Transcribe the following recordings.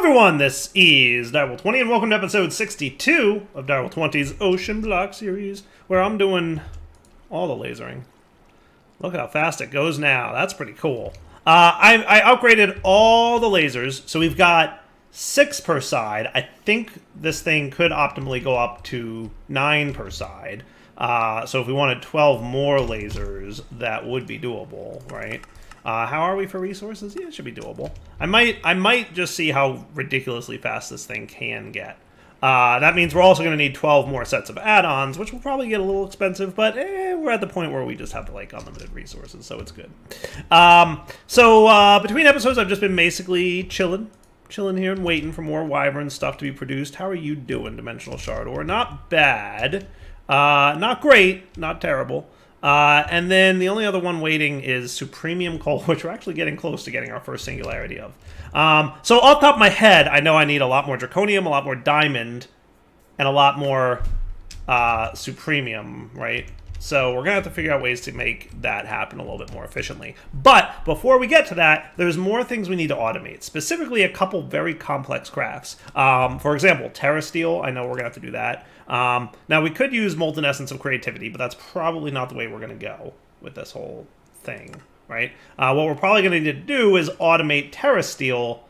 everyone, this is Direwolf20 and welcome to episode 62 of Direwolf20's OceanBlock series, where I'm doing all the lasering. Look how fast it goes now. That's pretty cool. I upgraded all the lasers, so we've got 6 per side. I think this thing could optimally go up to 9 per side. So if we wanted 12 more lasers, that would be doable, right? How are we for resources? Yeah, it should be doable. I might just see how ridiculously fast this thing can get. That means we're also going to need 12 more sets of add-ons, which will probably get a little expensive, but we're at the point where we just have like unlimited resources, so it's good. Between episodes, I've just been basically chilling here and waiting for more Wyvern stuff to be produced. How are you doing, Dimensional Shardor? Not bad. Not great. Not terrible. And then the only other one waiting is Supremium Coal, which we're actually getting close to getting our first Singularity of. So off the top of my head, I know I need a lot more Draconium, a lot more Diamond, and a lot more Supremium, right? So we're going to have to figure out ways to make that happen a little bit more efficiently. But before we get to that, there's more things we need to automate, specifically a couple very complex crafts. For example, Terrasteel, I know we're going to have to do that. Now, we could use Molten Essence of Creativity, but that's probably not the way we're going to go with this whole thing, right? What we're probably going to need to do is automate Terrasteel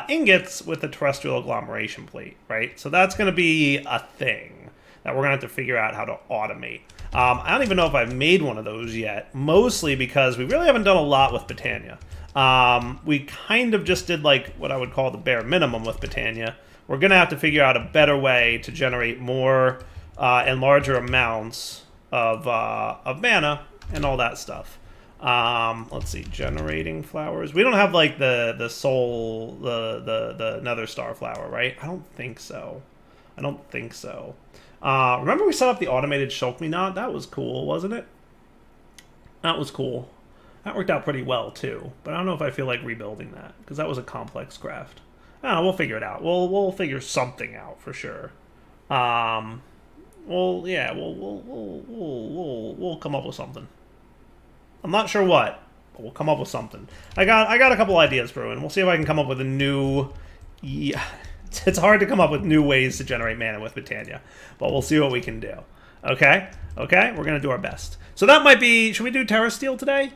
ingots with the Terrestrial Agglomeration Plate, right? So that's going to be a thing that we're going to have to figure out how to automate. I don't even know if I've made one of those yet, mostly because we really haven't done a lot with Botania. We kind of just did like what I would call the bare minimum with Botania. We're going to have to figure out a better way to generate more and larger amounts of mana and all that stuff. Let's see, generating flowers. We don't have like the Nether Star flower, right? I don't think so. Remember we set up the automated Shulk Me Not? That was cool, wasn't it? That was cool. That worked out pretty well too, but I don't know if I feel like rebuilding that because that was a complex craft. I don't know, we'll figure it out. We'll figure something out for sure. We'll come up with something. I'm not sure what, but we'll come up with something. I got a couple ideas brewing. We'll see if I can come up with a new. Yeah, it's hard to come up with new ways to generate mana with Botania, but we'll see what we can do. Okay, we're gonna do our best. So that might be. Should we do Terrasteel today?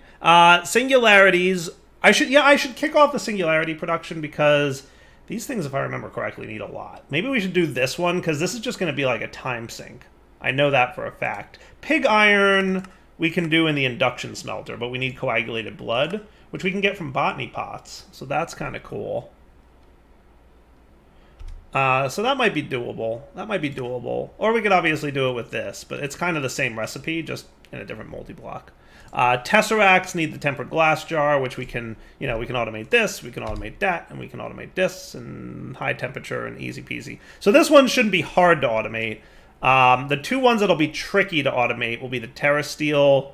Singularities. I should kick off the Singularity production because these things, if I remember correctly, need a lot. Maybe we should do this one, because this is just going to be like a time sink. I know that for a fact. Pig Iron we can do in the Induction Smelter, but we need coagulated blood, which we can get from botany pots. So that's kind of cool. So that might be doable. Or we could obviously do it with this, but it's kind of the same recipe, just in a different multi-block. Tesseracts need the tempered glass jar, which we can automate this, we can automate that, and we can automate this, and high temperature and easy peasy. So this one shouldn't be hard to automate. The two ones that'll be tricky to automate will be the Terrasteel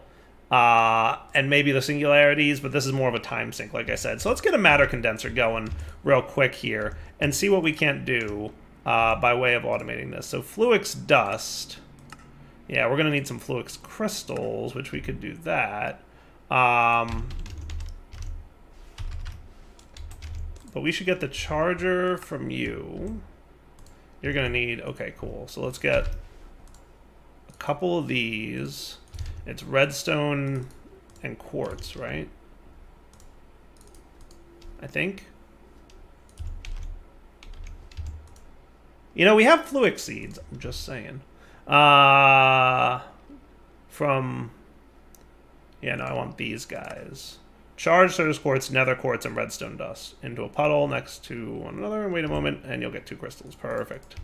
and maybe the Singularities, but this is more of a time sink, like I said. So let's get a matter condenser going real quick here and see what we can't do by way of automating this. So Fluix Dust. Yeah, we're going to need some Fluix Crystals, which we could do that. But we should get the charger from you. You're going to need... Okay, cool. So let's get a couple of these. It's redstone and quartz, right? I think. You know, we have Fluix Seeds. I'm just saying. I want these guys. Charge Surge Quartz, Nether Quartz, and Redstone Dust into a puddle next to one another. Wait a moment, and you'll get 2 crystals. Perfect.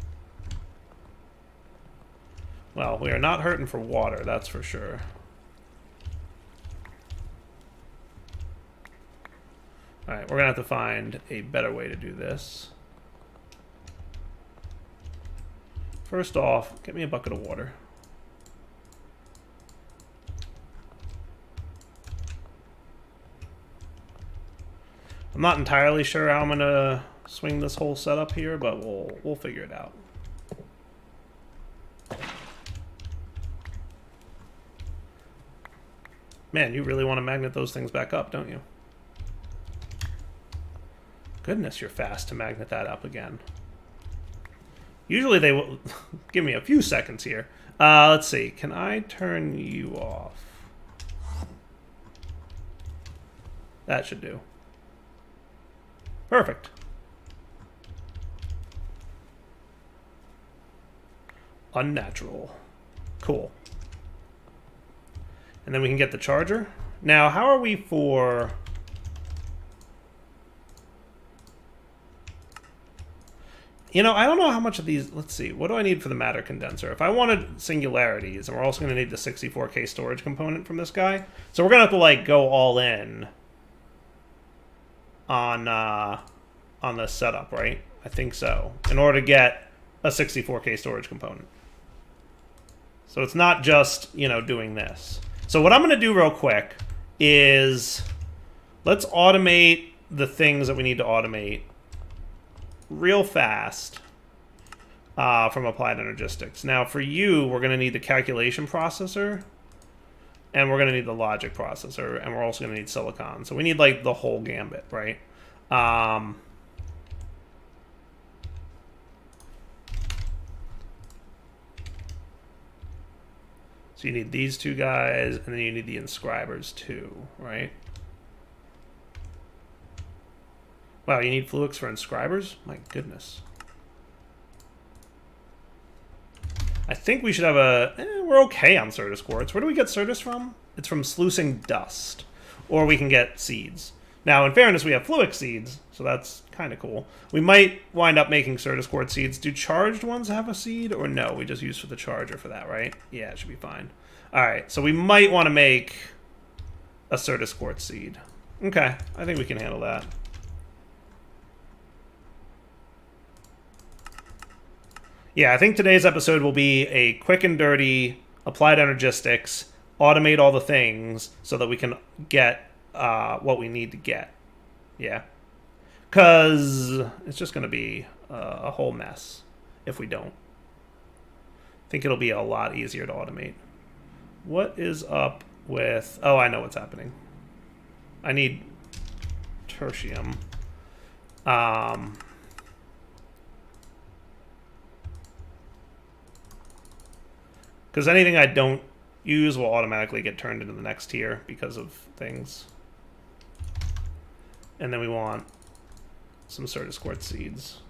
Well, we are not hurting for water, that's for sure. Alright, we're going to have to find a better way to do this. First off, get me a bucket of water. I'm not entirely sure how I'm gonna swing this whole setup here, but we'll figure it out. Man, you really want to magnet those things back up, don't you? goodness, you're fast to magnet that up again. Usually they will give me a few seconds here. Let's see. Can I turn you off? That should do. Perfect. Unnatural. Cool. And then we can get the charger. Now, how are we for... You know, I don't know how much of these... Let's see. What do I need for the matter condenser? If I wanted singularities, and we're also going to need the 64K storage component from this guy. So we're going to have to, like, go all in on the setup, right? I think so. In order to get a 64K storage component. So it's not just, you know, doing this. So what I'm going to do real quick is let's automate the things that we need to automate real fast from Applied Energistics. Now for you, we're going to need the calculation processor, and we're going to need the logic processor, and we're also going to need silicon. So we need like the whole gambit, right? So you need these two guys, and then you need the inscribers too, right? Wow, you need Fluix for inscribers? My goodness. I think we should have a... we're okay on Certus quartz. Where do we get Certus from? It's from sluicing dust. Or we can get seeds. Now, in fairness, we have Fluix seeds, so that's kind of cool. We might wind up making Certus quartz seeds. Do charged ones have a seed? Or no, we just use for the charger for that, right? Yeah, it should be fine. All right, so we might want to make a Certus quartz seed. Okay, I think we can handle that. Yeah, I think today's episode will be a quick and dirty Applied Energistics, automate all the things so that we can get what we need to get. Yeah. Because it's just going to be a whole mess if we don't. I think it'll be a lot easier to automate. What is up with... Oh, I know what's happening. I need tertium. Because anything I don't use will automatically get turned into the next tier because of things. And then we want some Certus quartz seeds.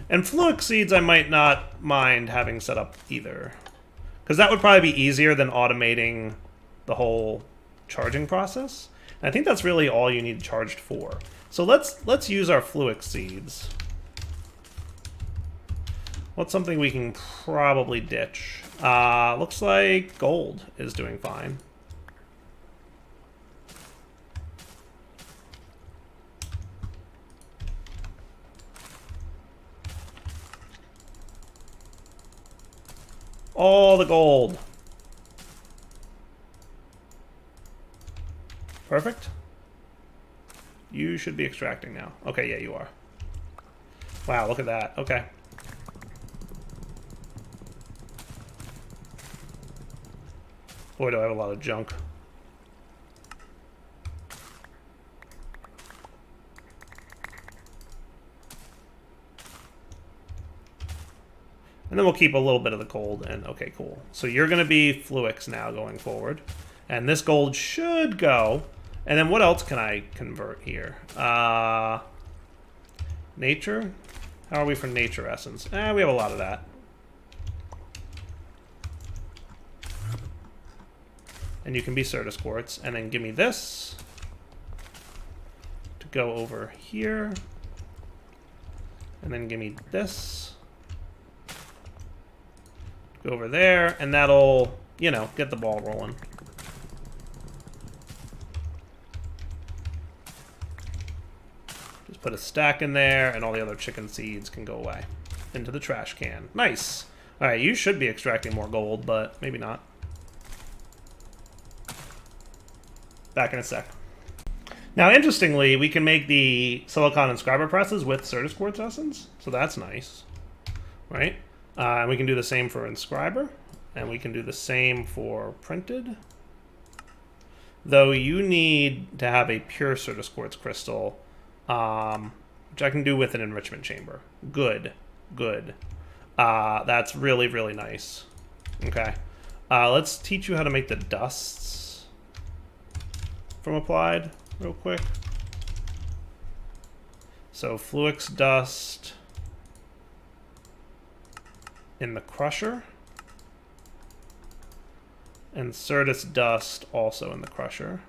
And Fluix seeds I might not mind having set up either. Because that would probably be easier than automating the whole charging process. And I think that's really all you need charged for. So let's use our Fluix seeds. What's something we can probably ditch? Looks like gold is doing fine. All the gold. Perfect. You should be extracting now. Okay, yeah, you are. Wow, look at that. Okay. Boy, do I have a lot of junk. And then we'll keep a little bit of the gold, and okay, cool. So you're going to be Fluix now going forward. And this gold should go. And then what else can I convert here? Nature? How are we for nature essence? We have a lot of that. And you can be Certus quartz. And then give me this to go over here. And then give me this. Go over there, and that'll, you know, get the ball rolling. Just put a stack in there, and all the other chicken seeds can go away into the trash can. Nice. All right, you should be extracting more gold, but maybe not. Back in a sec. Now, interestingly, we can make the silicon inscriber presses with Certus quartz essence, so that's nice, right? And we can do the same for inscriber, and we can do the same for printed. Though you need to have a pure Certus quartz crystal, which I can do with an enrichment chamber. Good. Good. That's really, really nice. Okay. Let's teach you how to make the dusts from applied real quick. So Fluix dust in the crusher. And Certus dust also in the crusher.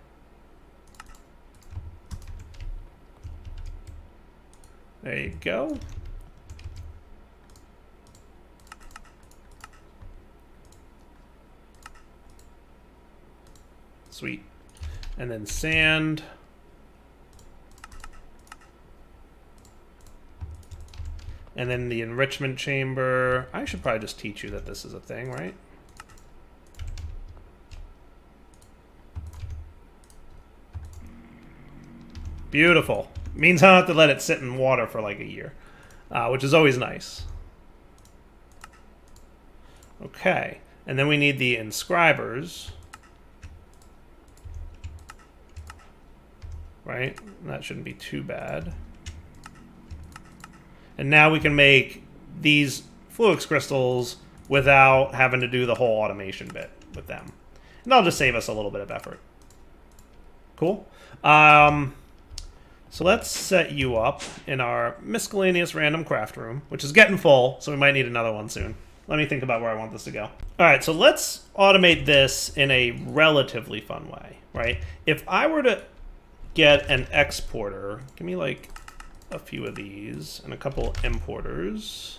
There you go. Sweet. And then sand. And then the enrichment chamber. I should probably just teach you that this is a thing, right? Beautiful. Means I don't have to let it sit in water for like a year, which is always nice. Okay. And then we need the inscribers. Right? That shouldn't be too bad. And now we can make these Fluix crystals without having to do the whole automation bit with them. And that'll just save us a little bit of effort. Cool. So let's set you up in our miscellaneous random craft room, which is getting full, so we might need another one soon. Let me think about where I want this to go. All right, so let's automate this in a relatively fun way, right? If I were to get an exporter, give me like a few of these and a couple importers,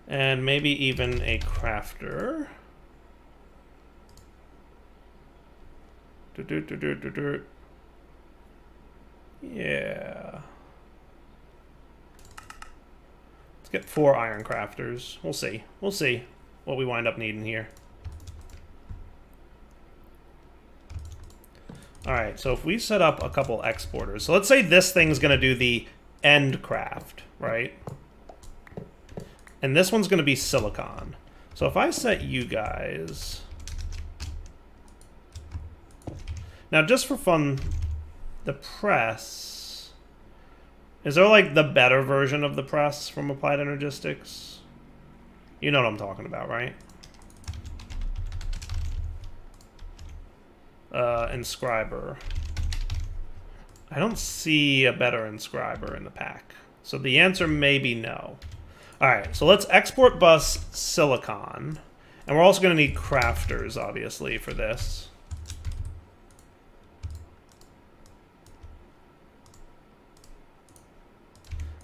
and maybe even a crafter. Yeah. Let's get 4 iron crafters. We'll see. We'll see what we wind up needing here. Alright, so if we set up a couple exporters. So let's say this thing's going to do the end craft, right? And this one's going to be silicon. So if I set you guys... Now, just for fun... The press, is there like the better version of the press from Applied Energistics? You know what I'm talking about, right? Inscriber. I don't see a better inscriber in the pack. So the answer may be no. Alright, so let's export bus silicon. And we're also going to need crafters, obviously, for this.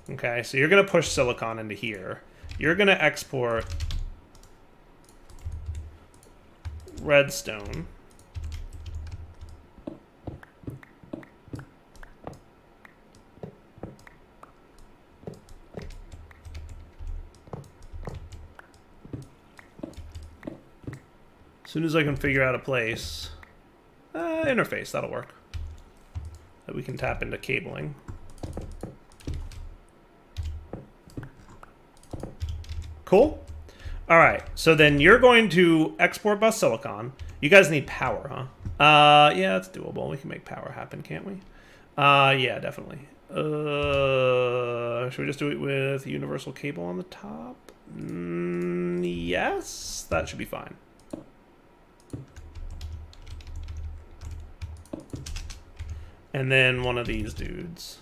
Okay, so you're going to push silicon into here. You're going to export redstone. As soon as I can figure out a place. Interface, that'll work. That we can tap into cabling. Cool. All right. So then you're going to export bus silicon. You guys need power, huh? Yeah, it's doable. We can make power happen, can't we? Yeah, definitely. Should we just do it with universal cable on the top? Yes, that should be fine. And then one of these dudes.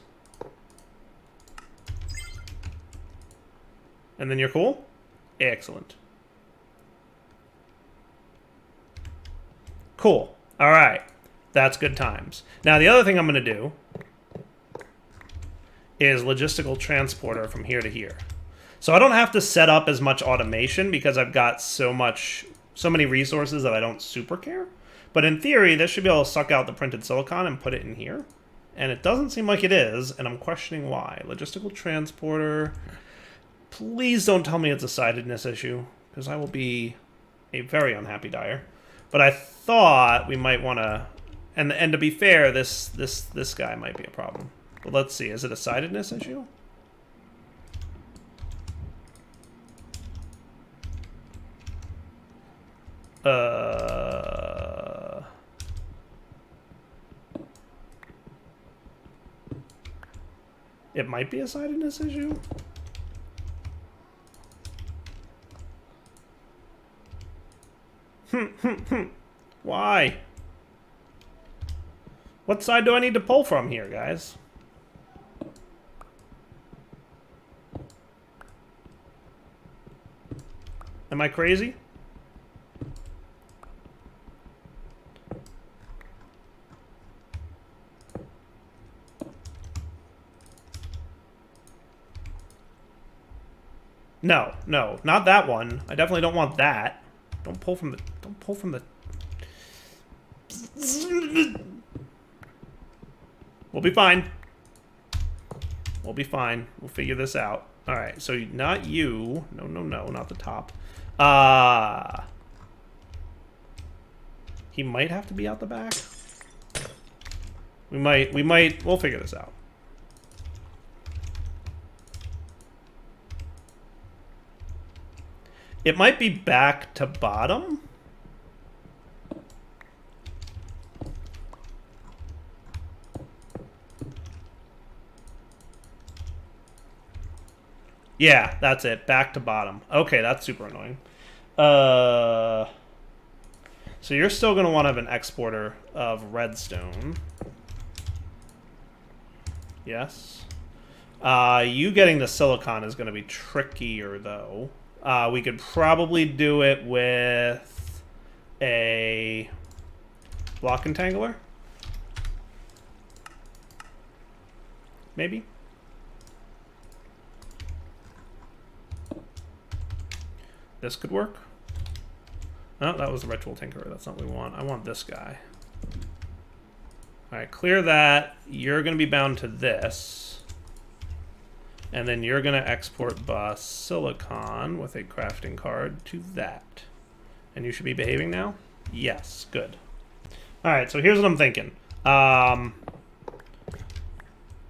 And then you're cool? Excellent. Cool. All right. That's good times. Now, the other thing I'm going to do is logistical transporter from here to here. So I don't have to set up as much automation because I've got so many resources that I don't super care. But in theory, this should be able to suck out the printed silicon and put it in here. And it doesn't seem like it is, and I'm questioning why. Logistical transporter... Please don't tell me it's a sidedness issue, because I will be a very unhappy dyer. But I thought we might want to, and to be fair, this guy might be a problem. But let's see, is it a sidedness issue? It might be a sidedness issue. Why? What side do I need to pull from here, guys? Am I crazy? No, no, not that one. I definitely don't want that. Don't pull from the... Don't pull from the... We'll be fine. We'll be fine. We'll figure this out. Alright, so not you. No, no, no, not the top. He might have to be out the back. We'll figure this out. It might be back to bottom. Yeah, that's it. Back to bottom. Okay, that's super annoying. So you're still going to want to have an exporter of redstone. Yes. You getting the silicon is going to be trickier, though. We could probably do it with a block entangler. Maybe. This could work. No, that was the ritual tinkerer. That's not what we want. I want this guy. All right, clear that. You're going to be bound to this. And then you're going to export bus silicon with a crafting card to that. And you should be behaving now? Yes, good. All right, so here's what I'm thinking.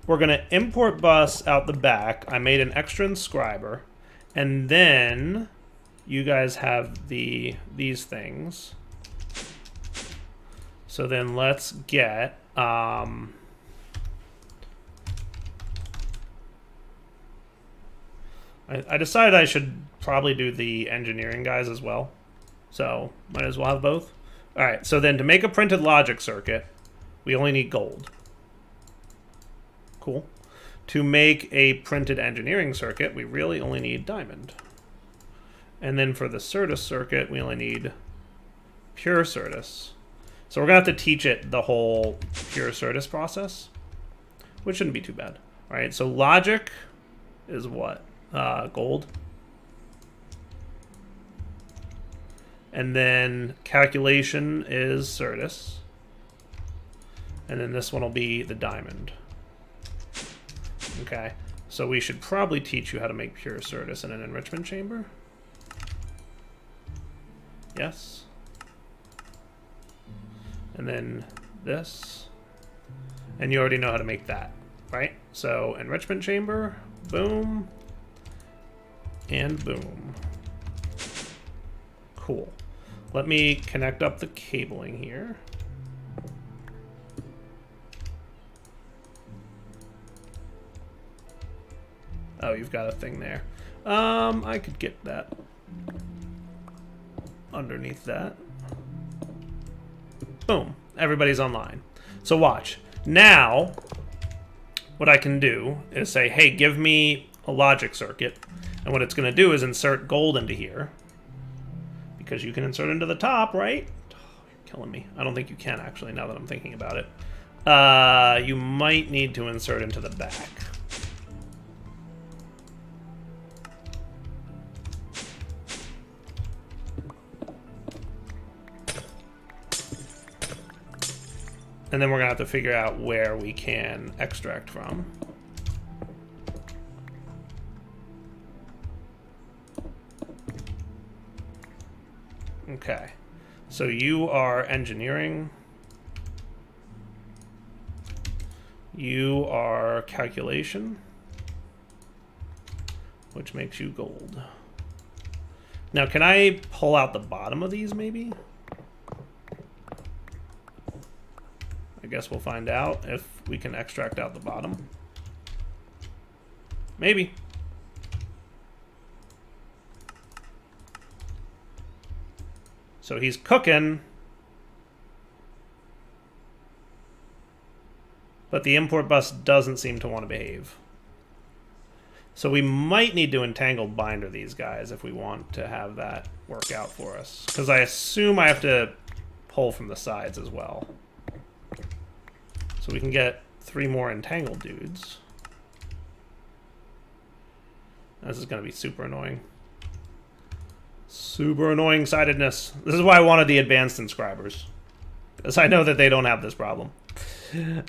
We're going to import bus out the back. I made an extra inscriber. And then you guys have these things. So then let's get... I decided I should probably do the engineering guys as well. So, might as well have both. Alright, so then to make a printed logic circuit, we only need gold. Cool. To make a printed engineering circuit, we really only need diamond. And then for the Certus circuit, we only need pure Certus. So we're going to have to teach it the whole pure Certus process, which shouldn't be too bad. Alright, so logic is what? Gold. And then calculation is Certus. And then this one will be the diamond. Okay, so we should probably teach you how to make pure Certus in an enrichment chamber. Yes. And then this. And you already know how to make that, right? So enrichment chamber, boom. And boom. Cool. Let me connect up the cabling here. Oh, you've got a thing there. I could get that underneath that. Boom. Everybody's online. So watch. Now, what I can do is say, hey, give me a logic circuit. And what it's going to do is insert gold into here. Because you can insert into the top, right? Oh, you're killing me. I don't think you can, actually, now that I'm thinking about it. You might need to insert into the back. And then we're going to have to figure out where we can extract from. Okay. So you are engineering. You are calculation, which makes you gold. Now, can I pull out the bottom of these, maybe? I guess we'll find out if we can extract out the bottom. Maybe. So he's cooking. But the import bus doesn't seem to want to behave. So we might need to entangled binder these guys if we want to have that work out for us. Because I assume I have to pull from the sides as well. So we can get 3 more entangled dudes. This is going to be super annoying. Super annoying sidedness. This is why I wanted the advanced inscribers. Because I know that they don't have this problem.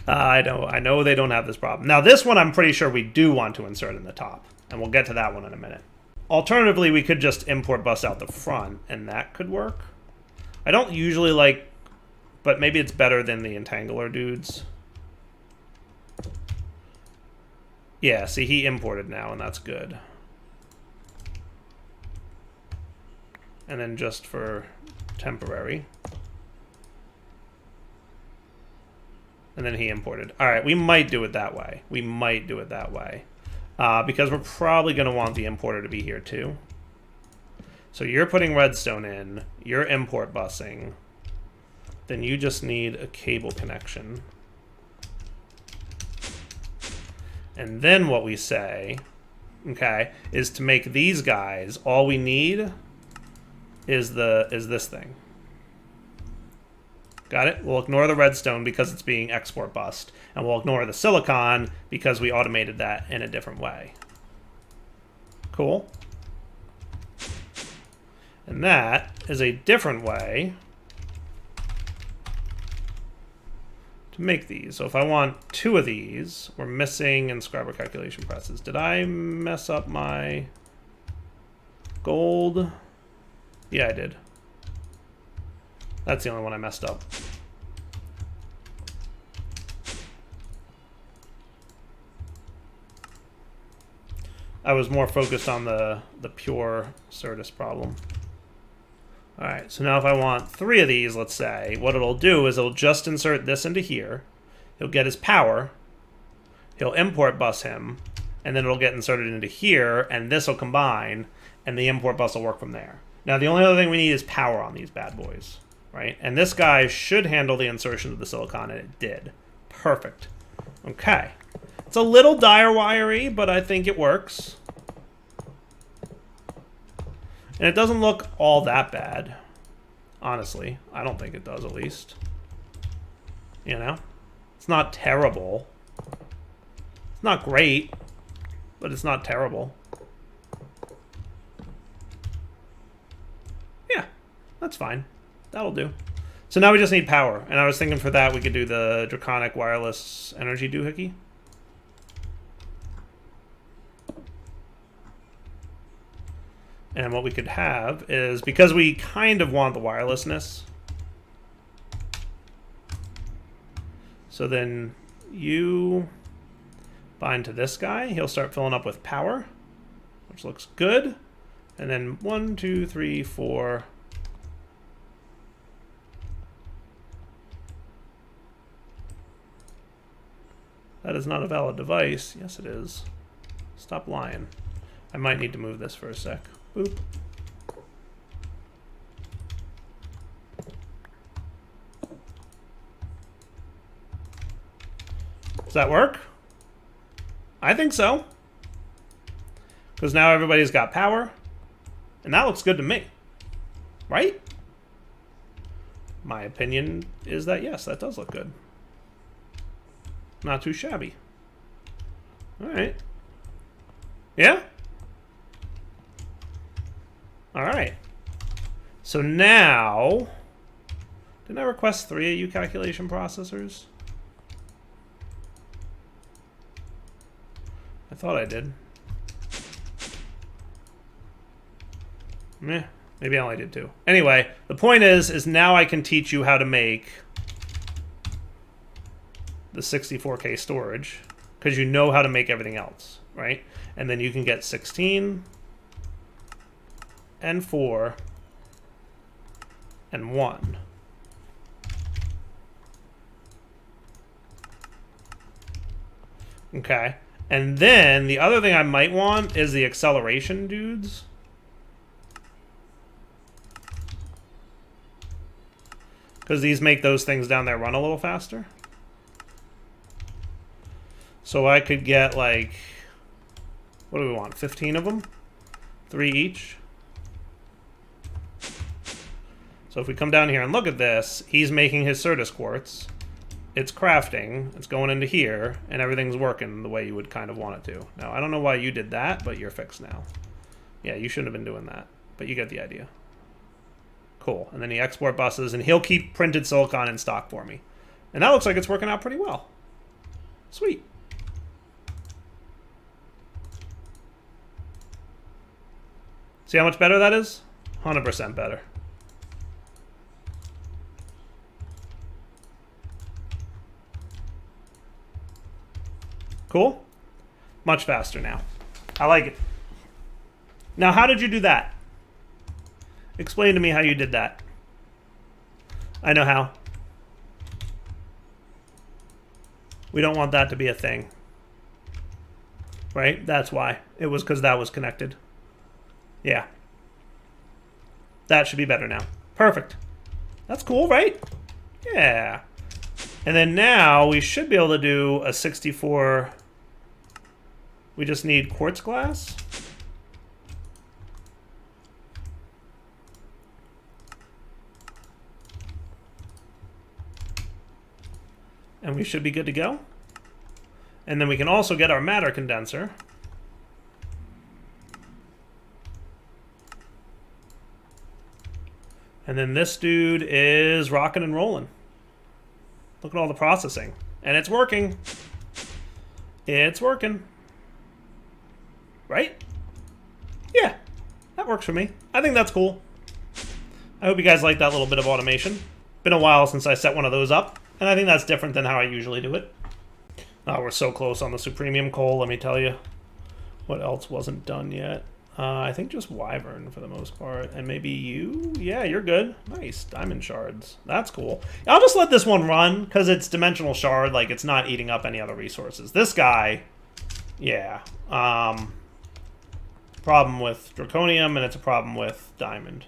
I know they don't have this problem. Now this one I'm pretty sure we do want to insert in the top. And we'll get to that one in a minute. Alternatively, we could just import bus out the front, and that could work. I don't usually like... But maybe it's better than the entangler dudes. Yeah, see, he imported now, and that's good. And then just for temporary. And then he imported. All right, we might do it that way. We might do it that way. Because we're probably going to want the importer to be here too. So you're putting redstone in. You're import busing. Then you just need a cable connection. And then what we say, okay, is to make these guys, all we need is this thing. Got it? We'll ignore the redstone because it's being export bust. And we'll ignore the silicon because we automated that in a different way. Cool. And that is a different way to make these. So if I want 2 of these, we're missing inscriber calculation presses. Did I mess up my gold? Yeah, I did. That's the only one I messed up. I was more focused on the pure Certus problem. Alright, so now if I want 3 of these, let's say, what it'll do is it'll just insert this into here. He'll get his power. He'll import bus him. And then it'll get inserted into here, and this will combine, and the import bus will work from there. Now, the only other thing we need is power on these bad boys. Right? And this guy should handle the insertion of the silicon, and it did. Perfect. Okay. It's a little dire wiry, but I think it works. And it doesn't look all that bad. Honestly. I don't think it does, at least. You know? It's not terrible. It's not great, but it's not terrible. Yeah, that's fine. That'll do. So now we just need power. And I was thinking for that we could do the Draconic wireless energy doohickey. And what we could have is, because we kind of want the wirelessness, so then you bind to this guy. He'll start filling up with power, which looks good. And then 1, 2, 3, 4... That is not a valid device. Yes, it is. Stop lying. I might need to move this for a sec. Boop. Does that work? I think so. Because now everybody's got power. And that looks good to me. Right? My opinion is that, yes, that does look good. Not too shabby. Alright. Yeah? Alright. So now... Didn't I request 3 AU calculation processors? I thought I did. Meh. Maybe I only did 2. Anyway, the point is now I can teach you how to make the 64K storage, because you know how to make everything else, right? And then you can get 16 and 4 and 1. Okay. And then the other thing I might want is the acceleration dudes. Because these make those things down there run a little faster. So I could get like, what do we want, 15 of them? 3 each. So if we come down here and look at this, he's making his Certus quartz. It's crafting, it's going into here, and everything's working the way you would kind of want it to. Now, I don't know why you did that, but you're fixed now. Yeah, you shouldn't have been doing that, but you get the idea. Cool. And then he export buses, and he'll keep printed silicon in stock for me. And that looks like it's working out pretty well. Sweet. See how much better that is? 100% better. Cool? Much faster now. I like it. Now, how did you do that? Explain to me how you did that. I know how. We don't want that to be a thing. Right? That's why. It was because that was connected. Yeah. That should be better now. Perfect. That's cool, right? Yeah. And then now we should be able to do a 64. We just need quartz glass. And we should be good to go. And then we can also get our matter condenser. And then this dude is rocking and rolling. Look at all the processing. And it's working. It's working. Right? Yeah. That works for me. I think that's cool. I hope you guys like that little bit of automation. Been a while since I set one of those up. And I think that's different than how I usually do it. Oh, we're so close on the Supremium coal, let me tell you. What else wasn't done yet? I think just Wyvern for the most part. And maybe you? Yeah, you're good. Nice. Diamond shards. That's cool. I'll just let this one run, because it's dimensional shard. Like, it's not eating up any other resources. This guy, yeah. Problem with Draconium, and it's a problem with Diamond.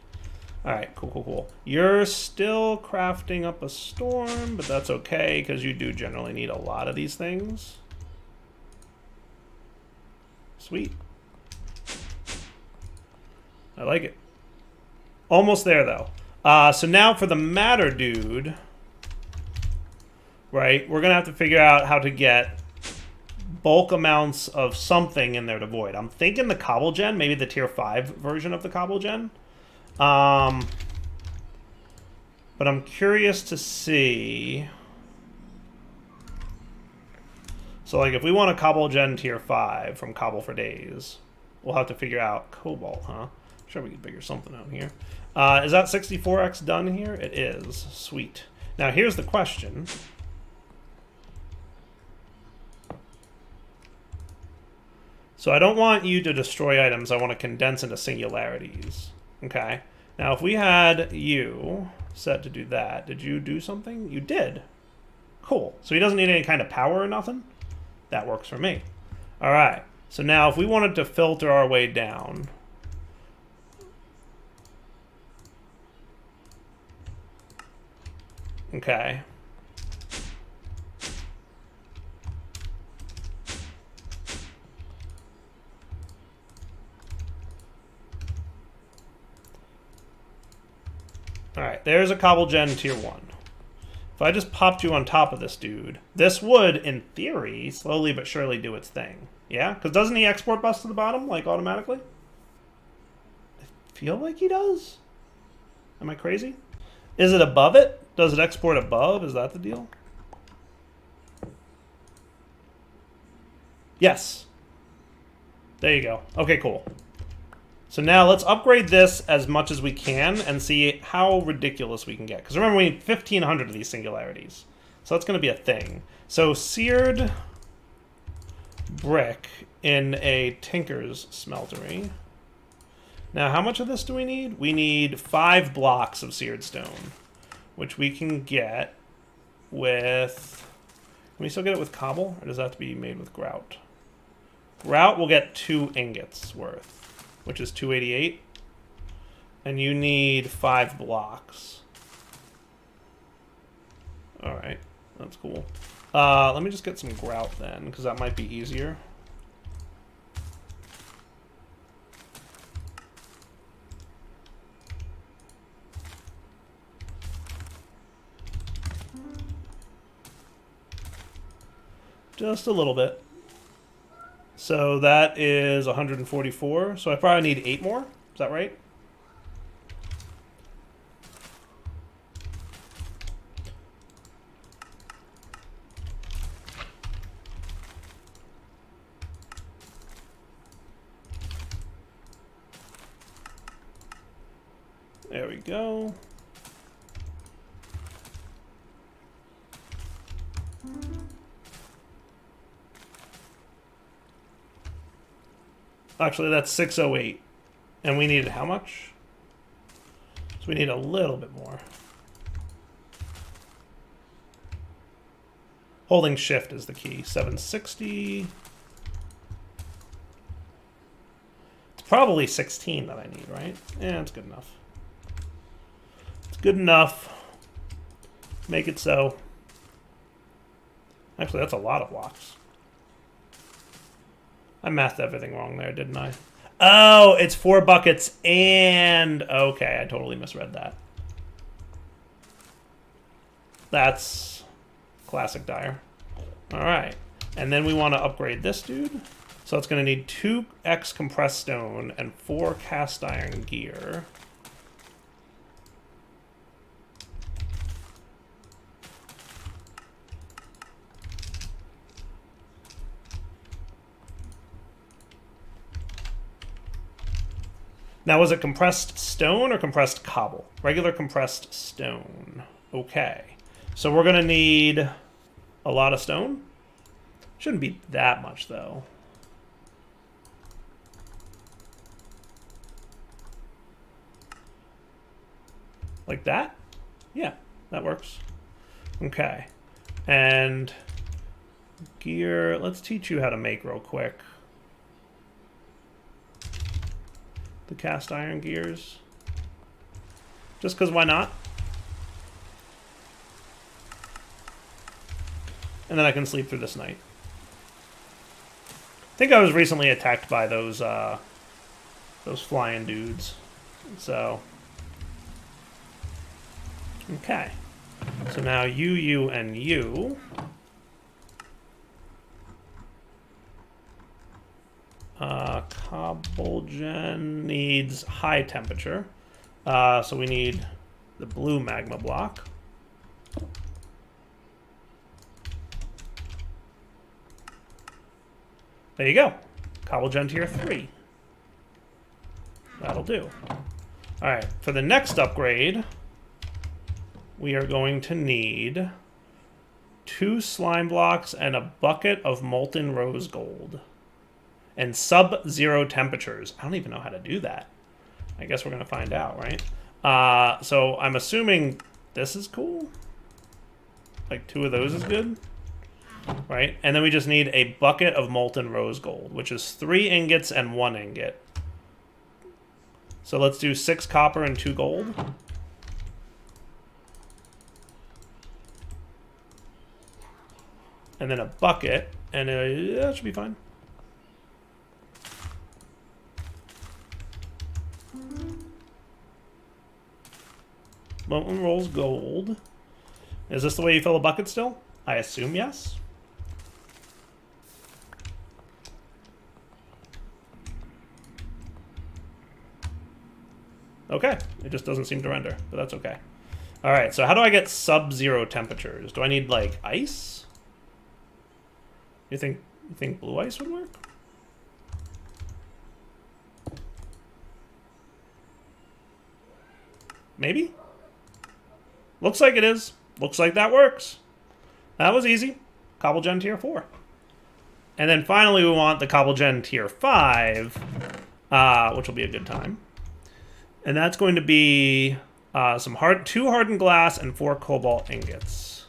Alright, cool, cool, cool. You're still crafting up a storm, but that's okay, because you do generally need a lot of these things. Sweet. I like it. Almost there, though. So now for the matter dude, right, we're going to have to figure out how to get bulk amounts of something in there to void. I'm thinking the Cobble Gen, maybe the tier 5 version of the Cobble Gen. But I'm curious to see. So, like, if we want a Cobble Gen tier 5 from Cobble for Days, we'll have to figure out Cobalt, huh? Sure, we can figure something out here. Is that 64x done here? It is. Sweet. Now, here's the question. So I don't want you to destroy items. I want to condense into singularities. Okay. Now, if we had you set to do that, did you do something? You did. Cool. So he doesn't need any kind of power or nothing? That works for me. All right. So now if we wanted to filter our way down, okay. Alright, there's a Cobble Gen tier 1. If I just popped you on top of this dude, this would, in theory, slowly but surely do its thing. Yeah? Because doesn't he export bus to the bottom, like, automatically? I feel like he does. Am I crazy? Is it above it? Does it export above? Is that the deal? Yes. There you go. Okay, cool. So now let's upgrade this as much as we can and see how ridiculous we can get. Because remember, we need 1,500 of these singularities. So that's going to be a thing. So Seared Brick in a Tinker's Smeltery. Now, how much of this do we need? We need 5 blocks of Seared Stone, which we can get with... Can we still get it with cobble, or does that have to be made with grout? Grout will get 2 ingots worth, which is 288. And you need 5 blocks. Alright, that's cool. Let me just get some grout then, because that might be easier. Just a little bit. So that is 144. So I probably need 8 more. Is that right? There we go. Actually, that's 608. And we needed how much? So we need a little bit more. Holding shift is the key. 760. It's probably 16 that I need, right? Yeah, it's good enough. It's good enough. Make it so. Actually, that's a lot of blocks. I mathed everything wrong there, didn't I? Oh, it's 4 buckets and... Okay, I totally misread that. That's classic Dire. Alright. And then we want to upgrade this dude. So it's going to need 2x compressed stone and 4 cast iron gear. Now, was it compressed stone or compressed cobble? Regular compressed stone. Okay. So we're going to need a lot of stone. Shouldn't be that much, though. Like that? Yeah, that works. Okay. And gear, let's teach you how to make real quick. The cast iron gears. Just because why not? And then I can sleep through this night. I think I was recently attacked by those flying dudes. So okay. So now you, and you. Cobblegen needs high temperature. So we need the blue magma block. There you go. Cobblegen tier 3. That'll do. Alright, for the next upgrade, we are going to need 2 slime blocks and a bucket of molten rose gold. And sub-zero temperatures. I don't even know how to do that. I guess we're going to find out, right? So I'm assuming this is cool. Like 2 of those is good. Right? And then we just need a bucket of molten rose gold, which is 3 ingots and 1 ingot. So let's do 6 copper and 2 gold. And then a bucket, and that should be fine. Molten rolls gold. Is this the way you fill a bucket still? I assume yes. Okay, it just doesn't seem to render, but that's okay. All right, so how do I get sub-zero temperatures? Do I need like ice? You think blue ice would work? Maybe? Looks like it is. Looks like that works. That was easy. Cobblegen tier 4. And then finally we want the Cobblegen tier 5, which will be a good time. And that's going to be 2 hardened glass and 4 cobalt ingots.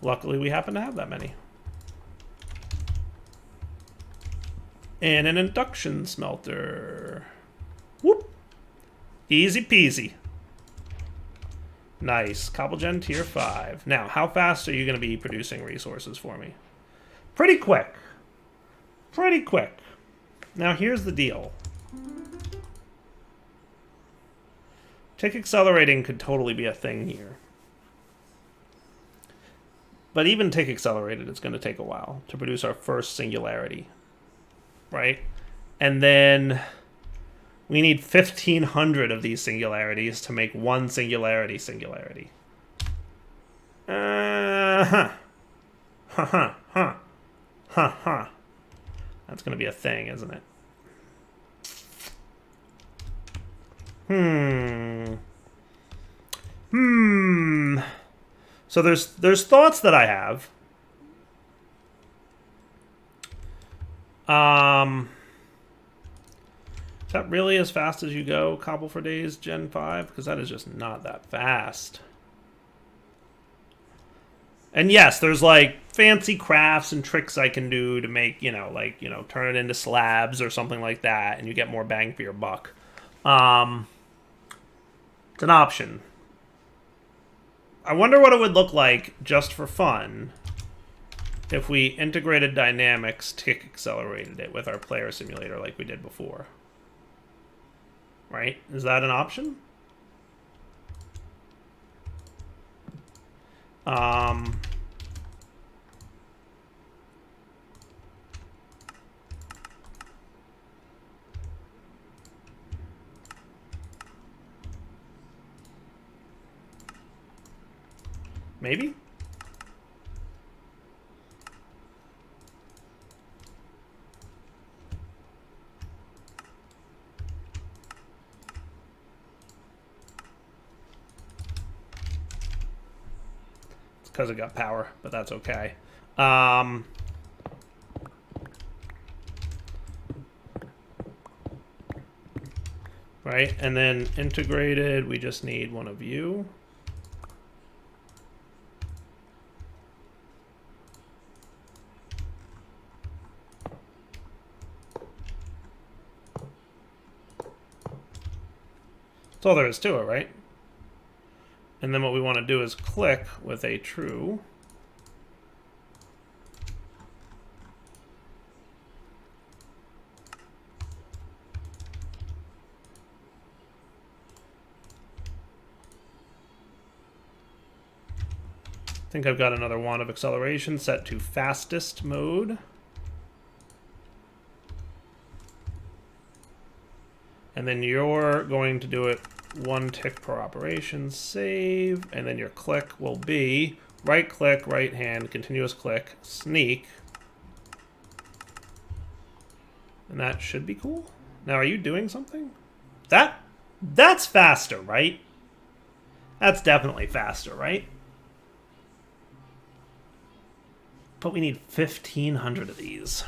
Luckily, we happen to have that many. And an induction smelter. Whoop. Easy peasy. Nice. Cobblegen tier 5. Now, how fast are you going to be producing resources for me? Pretty quick. Pretty quick. Now, here's the deal. Tick accelerating could totally be a thing here. But even tick accelerated, it's going to take a while to produce our first singularity. Right? And then we need 1,500 of these singularities to make one singularity. That's going to be a thing, isn't it? So there's thoughts that I have. Is that really as fast as you go, Cobble for Days Gen 5? Because that is just not that fast. And yes, there's like fancy crafts and tricks I can do to make, turn it into slabs or something like that, and you get more bang for your buck. It's an option. I wonder what it would look like, just for fun, if we integrated dynamics, tick accelerated it with our player simulator like we did before. Right? Is that an option? Maybe? It's because it got power, but that's okay. Right, and then integrated, we just need one of you. That's all there is to it, right? And then what we want to do is click with a true. I think I've got another wand of acceleration set to fastest mode. And then you're going to do it 1 tick per operation, save, and then your click will be right click, right hand, continuous click, sneak. And that should be cool. Now, are you doing something? That's faster, right? That's definitely faster, right? But we need 1,500 of these.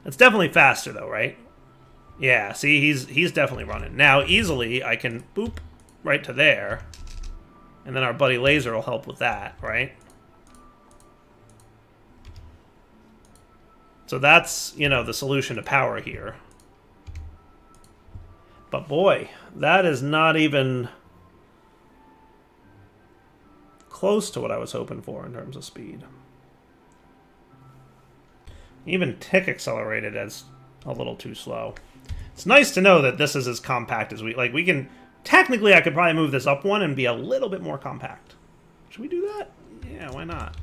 It's definitely faster, though, right? Yeah, see, he's definitely running. Now, easily, I can boop right to there. And then our buddy Laser will help with that, right? So that's, the solution to power here. But boy, that is not even close to what I was hoping for in terms of speed. Even tick accelerated as a little too slow. It's nice to know that this is as compact as we can. Technically, I could probably move this up one and be a little bit more compact. Should we do that? Yeah, why not?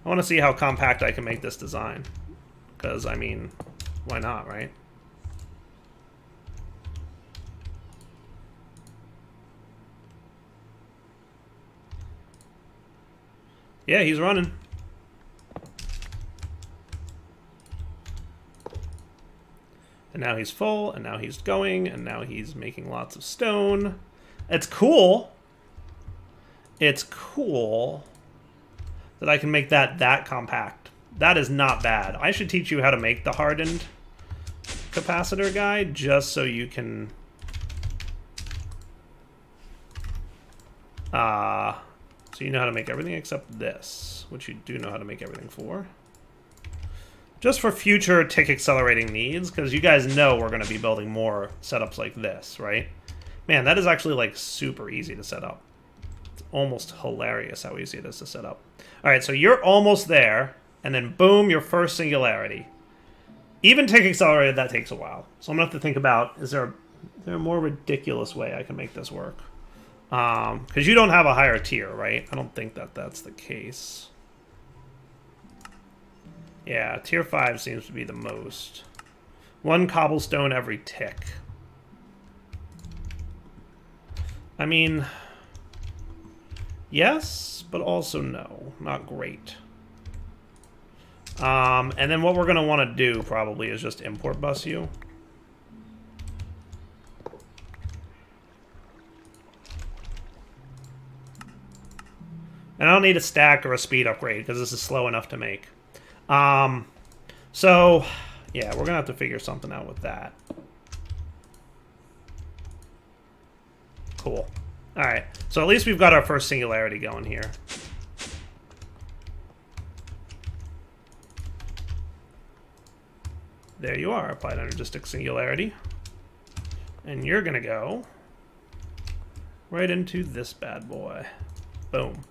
I want to see how compact I can make this design. Because, I mean, why not, right? Yeah, he's running. And now he's full, and now he's going, and now he's making lots of stone. It's cool. It's cool that I can make that compact. That is not bad. I should teach you how to make the hardened capacitor guy, just so you can So you know how to make everything except this, which you do know how to make everything for. Just for future tick accelerating needs, because you guys know we're going to be building more setups like this, right? Man, that is actually, like, super easy to set up. It's almost hilarious how easy it is to set up. All right, so you're almost there, and then boom, your first singularity. Even tick accelerated, that takes a while. So I'm going to have to think about, is there a more ridiculous way I can make this work? Because you don't have a higher tier, right? I don't think that that's the case. Yeah, tier 5 seems to be the most. 1 cobblestone every tick. I mean, yes, but also no. Not great. And then what we're going to want to do probably is just import bus you. And I don't need a stack or a speed upgrade because this is slow enough to make. So, yeah, we're going to have to figure something out with that. Cool. All right. So at least we've got our first singularity going here. There you are, applied energistic singularity. And you're going to go right into this bad boy. Boom.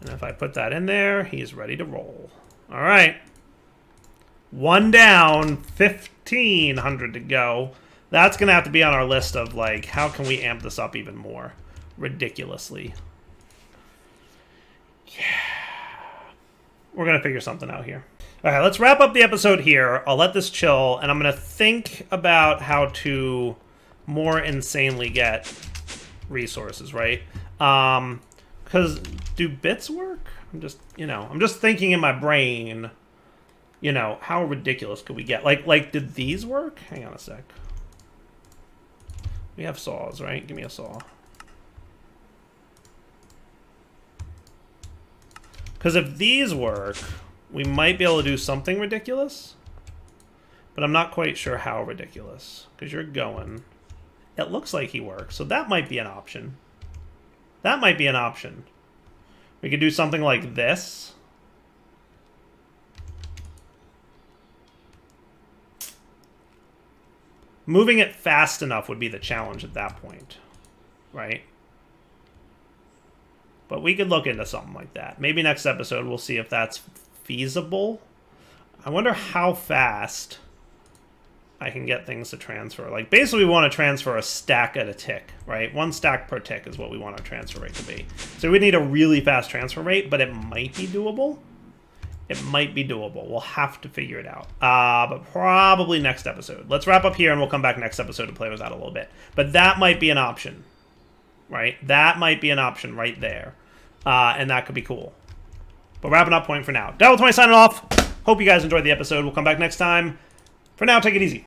And if I put that in there, he's ready to roll. All right. 1 down, 1,500 to go. That's going to have to be on our list of, like, how can we amp this up even more? Ridiculously. Yeah. We're going to figure something out here. All right, let's wrap up the episode here. I'll let this chill, and I'm going to think about how to more insanely get resources, right? Because do bits work? I'm just thinking in my brain, how ridiculous could we get? Like, did these work? Hang on a sec. We have saws, right? Give me a saw. Because if these work, we might be able to do something ridiculous. But I'm not quite sure how ridiculous. Because you're going. It looks like he works, so that might be an option. That might be an option. We could do something like this. Moving it fast enough would be the challenge at that point, right? But we could look into something like that. Maybe next episode we'll see if that's feasible. I wonder how fast I can get things to transfer. Like, basically we want to transfer a stack at a tick, right? 1 stack per tick is what we want our transfer rate to be. So we need a really fast transfer rate, but it might be doable. It might be doable. We'll have to figure it out. But probably next episode. Let's wrap up here and we'll come back next episode to play with that a little bit. But that might be an option, right? That might be an option right there. And that could be cool. But wrapping up point for now. Devil20 signing off. Hope you guys enjoyed the episode. We'll come back next time. For now, take it easy.